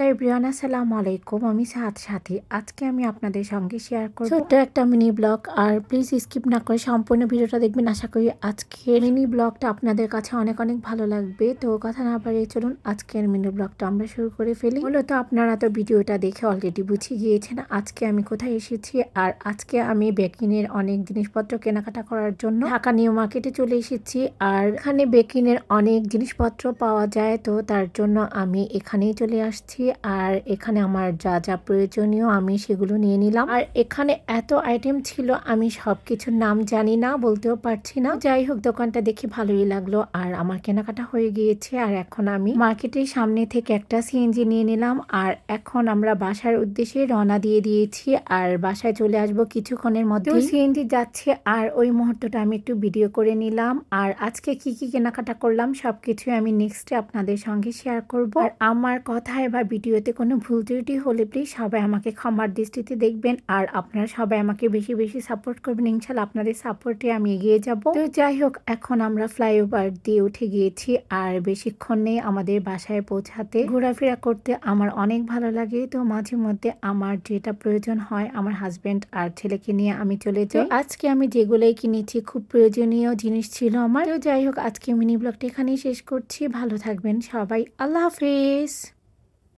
Hello everyone, আসসালামু আলাইকুম। আমি সাথী। আজকে আমি আপনাদের সঙ্গে শেয়ার করব ছোট্ট একটা মিনি ব্লগ। আর প্লিজ স্কিপ না করে সম্পূর্ণ ভিডিওটা দেখবেন। আশা করি আজকের মিনি ব্লগটা আপনাদের কাছে অনেক অনেক ভালো লাগবে। তো কথা না বাড়িয়ে চলুন আজকের মিনি ব্লগটা আমরা শুরু করে ফেলি। মূলত আপনারা তো ভিডিওটা দেখে অলরেডি বুঝে গিয়েছেন আজকে আমি কোথায় এসেছি। আর আজকে আমি বেকিনের অনেক জিনিসপত্র কেনাকাটা করার জন্য ঢাকা নিউ মার্কেটে চলে এসেছি। আর এখানে বেকিনের অনেক জিনিসপত্র পাওয়া যায়, তো তার জন্য আমি এখানেই চলে আসছি। আর এখানে আমার যা যা প্রয়োজনীয় আমি সেগুলো নিয়ে নিলাম। আর এখানে এত আইটেম ছিল, আমি সবকিছুর নাম জানি না, বলতেও পারছি না। যাই হোক, দোকানটা দেখে ভালোই লাগলো আর আমার কেনাকাটা হয়ে গিয়েছে। আর এখন আমি মার্কেটের সামনে থেকে একটা সিএনজি নিয়ে নিলাম। আর এখন আমরা বাসার উদ্দেশ্যে রওনা দিয়ে দিয়েছি। আর বাসায় চলে আসবো কিছুক্ষণের মধ্যে। সিএনজি যাচ্ছে আর ওই মুহূর্তটা আমি একটু ভিডিও করে নিলাম। আর আজকে কি কি কেনাকাটা করলাম সবকিছু আমি নেক্সটে আপনাদের সঙ্গে শেয়ার করব। আর আমার কথায় বা ভিডিওতে কোনো ভুল ত্রুটি হলে প্লিজ সবাই আমাকে ক্ষমার দৃষ্টিতে দেখবেন। আর আপনারা সবাই আমাকে বেশি বেশি সাপোর্ট করবেন, ইনশাল্লাহ আপনাদের সাপোর্টে আমি এগিয়ে যাব। তো যাই হোক, এখন আমরা ফ্লাইওভার দিয়ে উঠে গিয়েছি। আর বেশিক্ষণ নেই আমাদের বাসায় পৌঁছাতে। ঘোরাফেরা করতে আমার অনেক ভালো লাগে, তো মাঝে মধ্যে আমার যেটা প্রয়োজন হয় আমার হাজবেন্ড আর ছেলেকে নিয়ে আমি চলে যাই। আজকে আমি যেগুলোই কিনেছি খুব প্রয়োজনীয় জিনিস ছিল আমার। তো যাই হোক, আজকে মিনি ব্লগটা এখানেই শেষ করছি। ভালো থাকবেন সবাই, আল্লাহ হাফেজ।